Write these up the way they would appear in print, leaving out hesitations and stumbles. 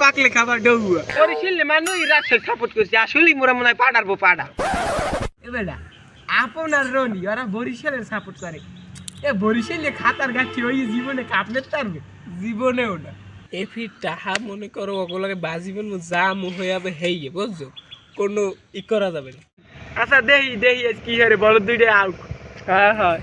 পাকলে খাবার ডৌয়া বরিশালে মানুষ রাজশাহী সাপোর্ট করছে আসলেই মোরা মনে হয় পাড়ারবো পাড়া এবেলা আপনার রনি ওরা বরিশালের সাপোর্ট করে এ বরিশালে খাতার গাছি ওই জীবনে কাপলে পারবে জীবনেও না এফি টাহা মনে করো ওগুলোকে বাজিবেন যা মুখ হয়ে যাবে হেইয়ে বুঝছো কোনো ই করা যাবে না আচ্ছা দেহি দেহি আজ কি হরে বল দুইটা আউট হ্যাঁ হয়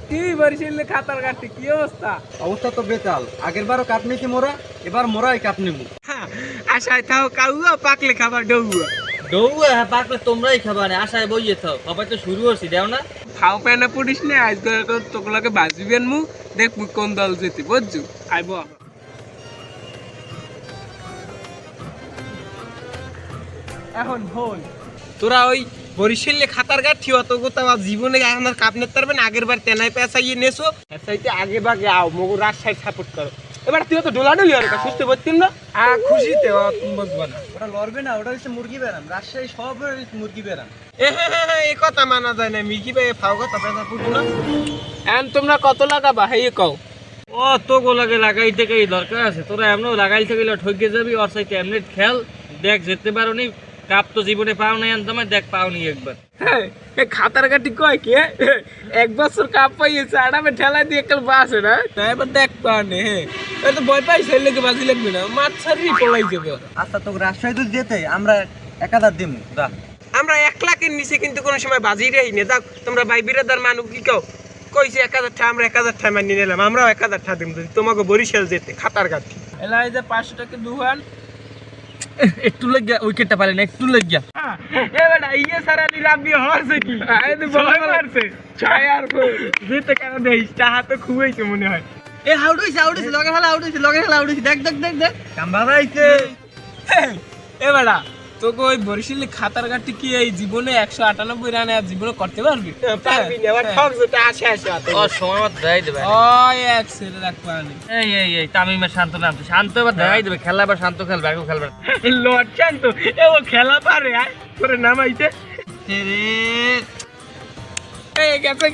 কি বরিশালে খাতার গাছি কি অবস্থা অবস্থা তো বেতাল আগের বারও কাপ নিয়েছি মোরা এবার মোরাই কাপ নেব আশায় থাও কাউয়া পাকলে খাবার ডৌয়া ডৌয়া হ্যাঁ পাকলে তোমরাই খাবা না আশায় বইয়ে থাও সবাই তো শুরু হচ্ছি দেও না খাও প্যানা পড়িস না আজকে তোগুলোকে বাজিবেন মু দেখ মুই কোন দল যেতে বুঝছো আইব এখন ভোল তোরা ওই বরিশালে খাতার গাঠি অত গোতা জীবনে আমার কাপ নিতে পারবেন আগের বার তেনাই পেঁচাইয়ে নেছো পেঁচাইতে আগে বাগে আও মগু রাজশাহী সাপোর্ট করো এবার তুই তো ডোলাডুলি আর সুস্থ বলতিম না খুশিতে বুঝবো না ওটা লড়বে না ওটা হচ্ছে মুরগি বেরাম রাজশাহী সব মুরগি বেরাম এই কথা মানা যায় না মিকি ভাই ফাও কথা পেঁচা পুটু না এখন তোমরা কত লাগাবা হেই কও ও তো গোলাকে লাগাই থেকে দরকার আছে তোরা এমনও লাগাই থেকে ঠকে যাবি ওর সাথে এমনি খেল দেখ যেতে পারো নি কাপ তো জীবনে পাও নাই তোমার দেখ পাও নি একবার খাতার কাটি কয় কি এক বছর কাপ পাইয়েছে আরামে ঠেলা দিয়ে একটা বাসে না এবার দেখ পাওনি হ্যাঁ তো ভয় পাইছে লেগে বাজি লাগবে না মাছ ছাড়ি পলাই যাবে আচ্ছা তো রাজশাহী তো যেতে আমরা 1000 দিমু দা আমরা 1 লাখের নিচে কিন্তু কোনো সময় বাজি রাই না দাও তোমরা ভাই বিরাদার মানুষ কি কও কইছে 1000 টাকা আমরা 1000 টাকা মানি নিলাম আমরাও 1000 টাকা দিম তোমাকে বরিশাল যেতে খাতার কাটি এলাই যে 500 টাকা দুহান একটু লাগিয়া উইকেটটা পারে না একটু লাগিয়া এ বেটা ইয়ে সারা নিলামি হরছে কি আই তো বল মারছে ছয় আর জিতে কেন দেইস চাহা তো খুবইছে মনে হয় এ আউট হইছে লগে খেলা আউট হইছে দেখ কামবারা আইছে এ বেটা তোকে ওই বরিশালে খাতার গাটি কি এই জীবনে 198 রানে আর জীবনে করতে পারবি পারবি না এবার ঠক যেটা আসে ও সময় মত দেই দেবে ওই এক সেরে রাখবা না এই তামিমের শান্ত নাম শান্ত এবার দেই দেবে খেলা এবার শান্ত খেলবে আগে খেলবে লট শান্ত এ ও খেলা পারে আয় করে নামাইছে রে এই গেছে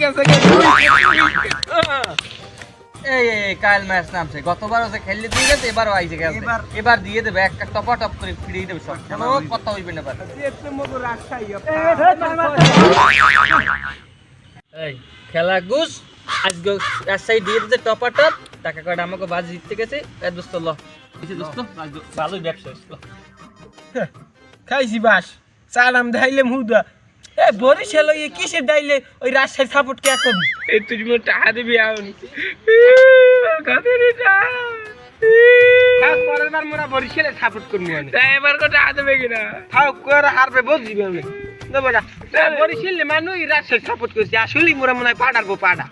এই কাল ম্যাচ নামছে গতবার ওসে খেললে দিয়ে গেছে এবারও আইছে গেছে এবার দিয়ে দেবে একটা টপ করে ফিরিয়ে দেবে সব কোনো কথা হইবে না পারে এতে মগো রাজশাহী এই খেলা গুস আজকে রাজশাহী দিয়ে দিতে টপ টাকা কয়টা আমাকে বাজি জিততে গেছে এ দোস্ত ল কিছু দোস্ত ভালোই ব্যবসা হইছিল খাইছি বাস সালাম দেখাইলে মুদা এ বরিশাল ওই কিসের ডাইলে ওই রাজশাহী সাপোর্ট কে করবি এই তুই মো টাকা দিবি আউন কাদের যা পরের বার মোরা বরিশালে সাপোর্ট করবি আমি তাই এবার কো টাকা দেবে কিনা থাও করে হারবে বুঝবি আমি দেবো না বরিশালে মানুষ রাজশাহী সাপোর্ট করছে আসলেই মোরা মনে হয় পাড়ারবো পাড়া